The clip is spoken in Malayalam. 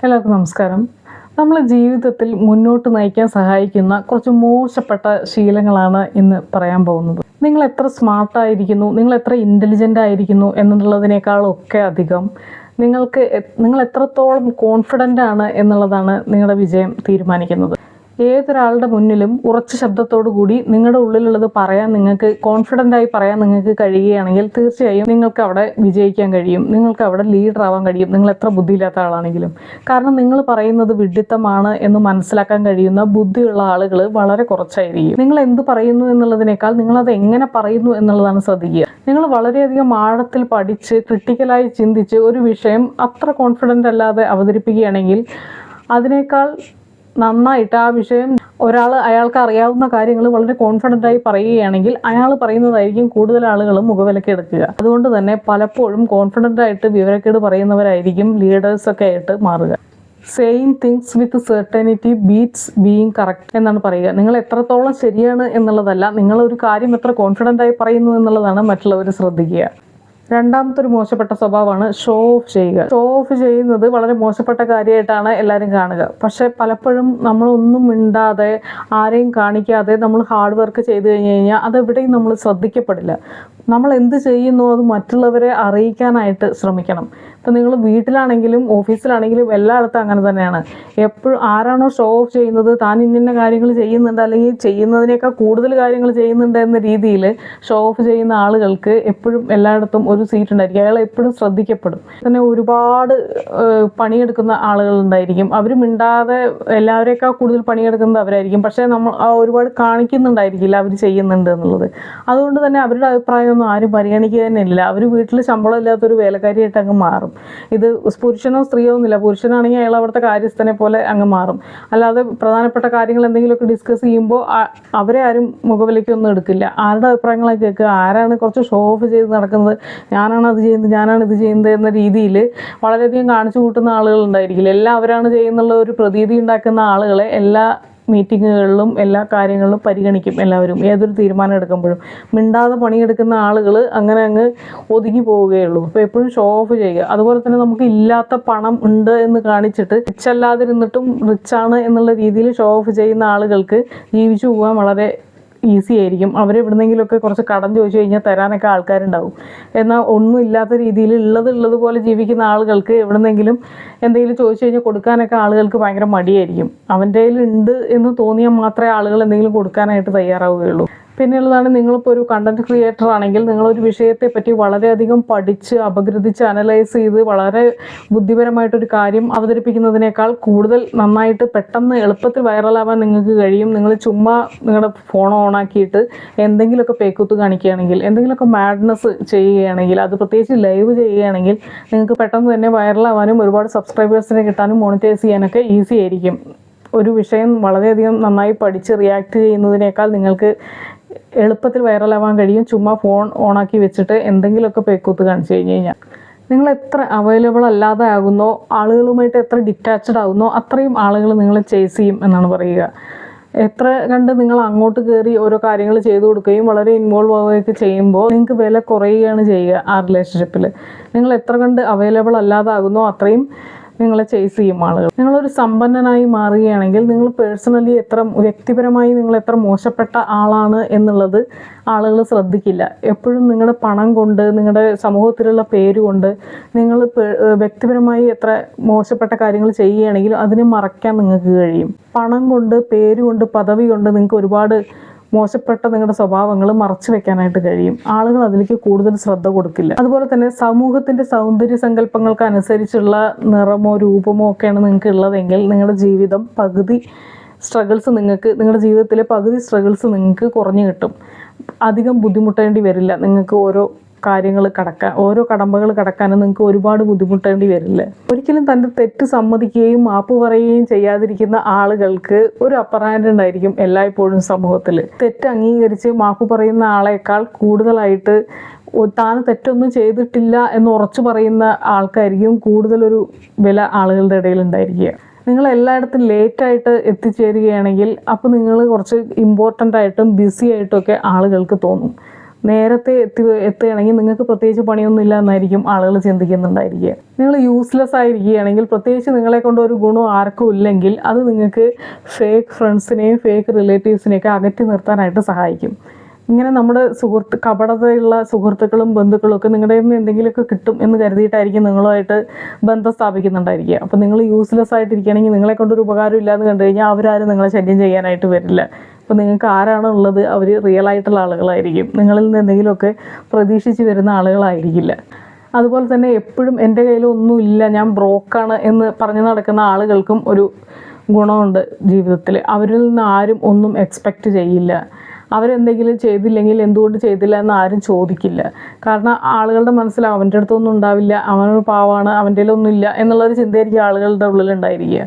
എല്ലാവർക്കും നമസ്കാരം. നമ്മളെ ജീവിതത്തിൽ മുന്നോട്ട് നയിക്കാൻ സഹായിക്കുന്ന കുറച്ച് മോശപ്പെട്ട ശീലങ്ങളാണ് ഇന്ന് പറയാൻ പോകുന്നത്. നിങ്ങൾ എത്ര സ്മാർട്ടായിരിക്കുന്നു, നിങ്ങൾ എത്ര ഇൻ്റലിജൻ്റ് ആയിരിക്കുന്നു എന്നുള്ളതിനേക്കാളൊക്കെ അധികം നിങ്ങൾ എത്രത്തോളം കോൺഫിഡൻ്റ് ആണ് എന്നുള്ളതാണ് നിങ്ങളുടെ വിജയം തീരുമാനിക്കുന്നത്. ഏതൊരാളുടെ മുന്നിലും ഉറച്ച ശബ്ദത്തോടു കൂടി നിങ്ങളുടെ ഉള്ളിലുള്ളത് പറയാൻ നിങ്ങൾക്ക് കോൺഫിഡൻ്റായി പറയാൻ നിങ്ങൾക്ക് കഴിയുകയാണെങ്കിൽ തീർച്ചയായും നിങ്ങൾക്ക് അവിടെ വിജയിക്കാൻ കഴിയും, നിങ്ങൾക്ക് അവിടെ ലീഡർ ആവാൻ കഴിയും, നിങ്ങൾ എത്ര ബുദ്ധിയില്ലാത്ത ആളാണെങ്കിലും. കാരണം നിങ്ങൾ പറയുന്നത് വിഡ്ഢിത്തമാണ് എന്ന് മനസ്സിലാക്കാൻ കഴിയുന്ന ബുദ്ധിയുള്ള ആളുകൾ വളരെ കുറച്ചായിരിക്കും. നിങ്ങൾ എന്ത് പറയുന്നു എന്നുള്ളതിനേക്കാൾ നിങ്ങളത് എങ്ങനെ പറയുന്നു എന്നുള്ളതാണ് ശ്രദ്ധിക്കുക. നിങ്ങൾ വളരെയധികം ആഴത്തിൽ പഠിച്ച് ക്രിട്ടിക്കലായി ചിന്തിച്ച് ഒരു വിഷയം അത്ര കോൺഫിഡൻ്റ് അല്ലാതെ അവതരിപ്പിക്കുകയാണെങ്കിൽ അതിനേക്കാൾ നന്നായിട്ട് ആ വിഷയം അയാൾക്ക് അറിയാവുന്ന കാര്യങ്ങൾ വളരെ കോൺഫിഡൻ്റായി പറയുകയാണെങ്കിൽ അയാൾ പറയുന്നതായിരിക്കും കൂടുതൽ ആളുകളും മുഖവിലയ്ക്ക് എടുക്കുക. അതുകൊണ്ട് തന്നെ പലപ്പോഴും കോൺഫിഡൻ്റായിട്ട് വിവരക്കേട് പറയുന്നവരായിരിക്കും ലീഡേഴ്സൊക്കെ ആയിട്ട് മാറുക. Saying things with certainty beats being correct എന്നാണ് പറയുക. നിങ്ങൾ എത്രത്തോളം ശരിയാണ് എന്നുള്ളതല്ല, നിങ്ങളൊരു കാര്യം എത്ര കോൺഫിഡൻ്റായി പറയുന്നു എന്നുള്ളതാണ് മറ്റുള്ളവർ ശ്രദ്ധിക്കുക. രണ്ടാമത്തെ ഒരു മോശപ്പെട്ട സ്വഭാവമാണ് ഷോ ഓഫ് ചെയ്യുക. ഷോ ഓഫ് ചെയ്യുന്നത് വളരെ മോശപ്പെട്ട കാര്യമായിട്ടാണ് എല്ലാവരും കാണുക. പക്ഷെ പലപ്പോഴും നമ്മളൊന്നും മിണ്ടാതെ ആരെയും കാണിക്കാതെ നമ്മൾ ഹാർഡ് വർക്ക് ചെയ്ത് കഴിഞ്ഞാൽ അതെവിടെയും നമ്മൾ ശ്രദ്ധിക്കപ്പെടില്ല. നമ്മൾ എന്ത് ചെയ്യുന്നു അത് മറ്റുള്ളവരെ അറിയിക്കാനായിട്ട് ശ്രമിക്കണം. ഇപ്പം നിങ്ങൾ വീട്ടിലാണെങ്കിലും ഓഫീസിലാണെങ്കിലും എല്ലായിടത്തും അങ്ങനെ തന്നെയാണ്. എപ്പോഴും ആരാണോ ഷോ ഓഫ് ചെയ്യുന്നത്, താൻ ഇന്ന കാര്യങ്ങൾ ചെയ്യുന്നുണ്ട് അല്ലെങ്കിൽ ചെയ്യുന്നതിനേക്കാൾ കൂടുതൽ കാര്യങ്ങൾ ചെയ്യുന്നുണ്ട് എന്ന രീതിയിൽ ഷോ ഓഫ് ചെയ്യുന്ന ആളുകൾക്ക് എപ്പോഴും എല്ലായിടത്തും ഒരു സീറ്റ് ഉണ്ടായിരിക്കും. അയാൾ എപ്പോഴും ശ്രദ്ധിക്കപ്പെടും. തന്നെ ഒരുപാട് പണിയെടുക്കുന്ന ആളുകളുണ്ടായിരിക്കും. അവർ മിണ്ടാതെ എല്ലാവരേക്കാൾ കൂടുതൽ പണിയെടുക്കുന്നത് അവരായിരിക്കും. പക്ഷേ നമ്മൾ ഒരുപാട് കാണിക്കുന്നുണ്ടായിരിക്കില്ല അവർ ചെയ്യുന്നുണ്ട് എന്നുള്ളത്. അതുകൊണ്ട് തന്നെ അവരുടെ അഭിപ്രായമൊന്നും ആരും പരിഗണിക്കുക തന്നെ ഇല്ല. അവർ വീട്ടിൽ ശമ്പളം ഇല്ലാത്തൊരു വേലക്കാരിയായിട്ട് അങ്ങ് മാറും. ഇത് പുരുഷനോ സ്ത്രീയോ ഒന്നുമില്ല. പുരുഷനാണെങ്കിൽ അയാൾ അവിടുത്തെ കാര്യസ്ഥനെ പോലെ അങ്ങ് മാറും. അല്ലാതെ പ്രധാനപ്പെട്ട കാര്യങ്ങൾ എന്തെങ്കിലുമൊക്കെ ഡിസ്കസ് ചെയ്യുമ്പോൾ അവരെ ആരും മുഖവിലേക്കൊന്നും എടുക്കില്ല. ആരുടെ അഭിപ്രായങ്ങളൊക്കെ കേൾക്കുക, ആരാണ് കുറച്ച് ഷോ ഓഫ് ചെയ്ത് നടക്കുന്നത്, ഞാനാണ് അത് ചെയ്യുന്നത്, ഞാനാണ് ഇത് ചെയ്യുന്നത് എന്ന രീതിയിൽ വളരെയധികം കാണിച്ചു കൂട്ടുന്ന ആളുകൾ ഉണ്ടായിരിക്കില്ല. എല്ലാം അവരാണ് ചെയ്യുന്നുള്ള ഒരു പ്രതീതി ഉണ്ടാക്കുന്ന ആളുകളെ എല്ലാ മീറ്റിങ്ങുകളിലും എല്ലാ കാര്യങ്ങളിലും പരിഗണിക്കും എല്ലാവരും. ഏതൊരു തീരുമാനം എടുക്കുമ്പോഴും മിണ്ടാതെ പണിയെടുക്കുന്ന ആളുകൾ അങ്ങനെ അങ്ങ് ഒതുങ്ങി പോവുകയുള്ളൂ. അപ്പോൾ എപ്പോഴും ഷോ ഓഫ് ചെയ്യുക. അതുപോലെ തന്നെ നമുക്ക് ഇല്ലാത്ത പണം ഉണ്ട് എന്ന് കാണിച്ചിട്ട് റിച്ച് അല്ലാതിരുന്നിട്ടും റിച്ചാണ് എന്നുള്ള രീതിയിൽ ഷോ ഓഫ് ചെയ്യുന്ന ആളുകൾക്ക് ജീവിച്ചു പോകാൻ വളരെ ഈസി ആയിരിക്കും. അവരെവിടുന്നെങ്കിലുമൊക്കെ കുറച്ച് കടം ചോദിച്ചു കഴിഞ്ഞാൽ തരാനൊക്കെ ആൾക്കാരുണ്ടാവും. എന്നാൽ ഒന്നും ഇല്ലാത്ത രീതിയിൽ ഉള്ളതുപോലെ ജീവിക്കുന്ന ആളുകൾക്ക് എവിടുന്നെങ്കിലും എന്തെങ്കിലും ചോദിച്ചു കഴിഞ്ഞാൽ കൊടുക്കാനൊക്കെ ആളുകൾക്ക് ഭയങ്കര മടിയായിരിക്കും. അവൻ്റെ കയ്യിൽ ഉണ്ട് എന്ന് തോന്നിയാൽ മാത്രമേ ആളുകൾ എന്തെങ്കിലും കൊടുക്കാനായിട്ട് തയ്യാറാവുകയുള്ളൂ. പിന്നെയുള്ളതാണ്, നിങ്ങളിപ്പോൾ ഒരു കണ്ടൻറ് ക്രിയേറ്റർ ആണെങ്കിൽ നിങ്ങളൊരു വിഷയത്തെ പറ്റി വളരെയധികം പഠിച്ച് അപഗ്രഥിച്ച് അനലൈസ് ചെയ്ത് വളരെ ബുദ്ധിപരമായിട്ടൊരു കാര്യം അവതരിപ്പിക്കുന്നതിനേക്കാൾ കൂടുതൽ നന്നായിട്ട് പെട്ടെന്ന് എളുപ്പത്തിൽ വൈറലാവാൻ നിങ്ങൾക്ക് കഴിയും. നിങ്ങൾ ചുമ്മാ നിങ്ങളുടെ ഫോൺ ഓണാക്കിയിട്ട് എന്തെങ്കിലുമൊക്കെ പേക്കൂത്ത് കാണിക്കുകയാണെങ്കിൽ, എന്തെങ്കിലുമൊക്കെ മാഡ്നസ് ചെയ്യുകയാണെങ്കിൽ, അത് പ്രത്യേകിച്ച് ലൈവ് ചെയ്യുകയാണെങ്കിൽ നിങ്ങൾക്ക് പെട്ടെന്ന് തന്നെ വൈറലാവാനും ഒരുപാട് സബ്സ്ക്രൈബേഴ്സിനെ കിട്ടാനും മോണിറ്റൈസ് ചെയ്യാനൊക്കെ ഈസി ആയിരിക്കും. ഒരു വിഷയം വളരെയധികം നന്നായി പഠിച്ച് റിയാക്ട് ചെയ്യുന്നതിനേക്കാൾ നിങ്ങൾക്ക് എളുപ്പത്തിൽ വൈറലാവാൻ കഴിയും ചുമ്മാ ഫോൺ ഓണാക്കി വെച്ചിട്ട് എന്തെങ്കിലുമൊക്കെ പേക്കൂത്ത് കാണിച്ചു കഴിഞ്ഞ് കഴിഞ്ഞാൽ. നിങ്ങൾ എത്ര അവൈലബിൾ അല്ലാതെ ആകുന്നോ, ആളുകളുമായിട്ട് എത്ര ഡിറ്റാച്ച്ഡ് ആകുന്നോ അത്രയും ആളുകൾ നിങ്ങളെ ചേസ് ചെയ്യും എന്നാണ് പറയുക. എത്ര കണ്ട് നിങ്ങൾ അങ്ങോട്ട് കയറി ഓരോ കാര്യങ്ങൾ ചെയ്തു കൊടുക്കുകയും വളരെ ഇൻവോൾവ് ആവുകയൊക്കെ ചെയ്യുമ്പോൾ നിങ്ങൾക്ക് വില കുറയുകയാണ് ചെയ്യുക ആ റിലേഷൻഷിപ്പിൽ. നിങ്ങൾ എത്ര കണ്ട് അവൈലബിൾ അല്ലാതാകുന്നോ അത്രയും നിങ്ങളെ ചേസ് ചെയ്യും ആളുകൾ. നിങ്ങളൊരു സമ്പന്നനായി മാറുകയാണെങ്കിൽ നിങ്ങൾ പേഴ്സണലി വ്യക്തിപരമായി നിങ്ങൾ എത്ര മോശപ്പെട്ട ആളാണ് എന്നുള്ളത് ആളുകൾ ശ്രദ്ധിക്കില്ല. എപ്പോഴും നിങ്ങളുടെ പണം കൊണ്ട്, നിങ്ങളുടെ സമൂഹത്തിലുള്ള പേര് കൊണ്ട് നിങ്ങൾ വ്യക്തിപരമായി എത്ര മോശപ്പെട്ട കാര്യങ്ങൾ ചെയ്യുകയാണെങ്കിൽ അതിനെ മറയ്ക്കാൻ നിങ്ങൾക്ക് കഴിയും. പണം കൊണ്ട്, പേര് കൊണ്ട്, പദവി കൊണ്ട് നിങ്ങൾക്ക് ഒരുപാട് മോശപ്പെട്ട നിങ്ങളുടെ സ്വഭാവങ്ങൾ മറച്ചു വെക്കാനായിട്ട് കഴിയും. ആളുകൾ അതിലേക്ക് കൂടുതൽ ശ്രദ്ധ കൊടുക്കില്ല. അതുപോലെ തന്നെ സമൂഹത്തിൻ്റെ സൗന്ദര്യ സങ്കല്പങ്ങൾക്ക് അനുസരിച്ചുള്ള നിറമോ രൂപമോ ഒക്കെയാണ് നിങ്ങൾക്ക് ഉള്ളതെങ്കിൽ നിങ്ങളുടെ ജീവിതം നിങ്ങളുടെ ജീവിതത്തിലെ പകുതി സ്ട്രഗിൾസ് നിങ്ങൾക്ക് കുറഞ്ഞു കിട്ടും. അധികം ബുദ്ധിമുട്ടേണ്ടി വരില്ല. നിങ്ങൾക്ക് ഓരോ കടമ്പകൾ കടക്കാനും നിങ്ങൾക്ക് ഒരുപാട് ബുദ്ധിമുട്ടേണ്ടി വരില്ല. ഒരിക്കലും തൻ്റെ തെറ്റ് സമ്മതിക്കുകയും മാപ്പ് പറയുകയും ചെയ്യാതിരിക്കുന്ന ആളുകൾക്ക് ഒരു അപ്പർ ഹാൻഡ് ഉണ്ടായിരിക്കും എല്ലായ്പ്പോഴും സമൂഹത്തിൽ. തെറ്റ് അംഗീകരിച്ച് മാപ്പ് പറയുന്ന ആളേക്കാൾ കൂടുതലായിട്ട് താൻ തെറ്റൊന്നും ചെയ്തിട്ടില്ല എന്ന് ഉറച്ചു പറയുന്ന ആൾക്കായിരിക്കും കൂടുതലൊരു വില ആളുകളുടെ ഇടയിൽ ഉണ്ടായിരിക്കുക. നിങ്ങൾ എല്ലായിടത്തും ലേറ്റായിട്ട് എത്തിച്ചേരുകയാണെങ്കിൽ അപ്പോൾ നിങ്ങൾ കുറച്ച് ഇമ്പോർട്ടൻ്റ് ആയിട്ടും ബിസി ആയിട്ടുമൊക്കെ ആളുകൾക്ക് തോന്നും. നേരത്തെ എത്തുകയാണെങ്കിൽ നിങ്ങൾക്ക് പ്രത്യേകിച്ച് പണിയൊന്നുമില്ല എന്നായിരിക്കും ആളുകൾ ചിന്തിക്കുന്നുണ്ടായിരിക്കുക. നിങ്ങൾ യൂസ്ലെസ് ആയിരിക്കുകയാണെങ്കിൽ, പ്രത്യേകിച്ച് നിങ്ങളെ കൊണ്ട് ഒരു ഗുണം ആർക്കും ഇല്ലെങ്കിൽ, അത് നിങ്ങൾക്ക് ഫേക്ക് ഫ്രണ്ട്സിനെയും ഫേക്ക് റിലേറ്റീവ്സിനെയൊക്കെ അകറ്റി നിർത്താനായിട്ട് സഹായിക്കും. ഇങ്ങനെ നമ്മുടെ കപടതയുള്ള സുഹൃത്തുക്കളും ബന്ധുക്കളും ഒക്കെ നിങ്ങളുടെ നിന്ന് എന്തെങ്കിലുമൊക്കെ കിട്ടും എന്ന് കരുതിയിട്ടായിരിക്കും നിങ്ങളുമായിട്ട് ബന്ധം സ്ഥാപിക്കുന്നുണ്ടായിരിക്കുക. അപ്പോൾ നിങ്ങൾ യൂസ്ലെസ് ആയിട്ടിരിക്കുകയാണെങ്കിൽ, നിങ്ങളെ കൊണ്ടൊരു ഉപകാരം ഇല്ലാന്ന് കണ്ടു കഴിഞ്ഞാൽ അവരാരും നിങ്ങളെ ശല്യം ചെയ്യാനായിട്ട് വരില്ല. അപ്പോൾ നിങ്ങൾക്ക് ആരാണോ ഉള്ളത് അവർ റിയൽ ആയിട്ടുള്ള ആളുകളായിരിക്കും, നിങ്ങളിൽ നിന്ന് എന്തെങ്കിലുമൊക്കെ പ്രതീക്ഷിച്ച് വരുന്ന ആളുകളായിരിക്കില്ല. അതുപോലെ തന്നെ എപ്പോഴും എൻ്റെ കയ്യിലൊന്നുമില്ല, ഞാൻ ബ്രോക്കാണ് എന്ന് പറഞ്ഞു നടക്കുന്ന ആളുകൾക്കും ഒരു ഗുണമുണ്ട് ജീവിതത്തിൽ. അവരിൽ നിന്ന് ആരും ഒന്നും എക്സ്പെക്റ്റ് ചെയ്യില്ല. അവരെന്തെങ്കിലും ചെയ്തില്ലെങ്കിൽ എന്തുകൊണ്ട് ചെയ്തില്ല എന്ന് ആരും ചോദിക്കില്ല. കാരണം ആളുകളുടെ മനസ്സിൽ അവൻ്റെ അടുത്തൊന്നും ഉണ്ടാവില്ല, അവനൊരു പാവമാണ്, അവൻ്റെ ഒന്നും ഇല്ല എന്നുള്ളൊരു ചിന്തയായിരിക്കും ആളുകളുടെ ഉള്ളിലുണ്ടായിരിക്കുക.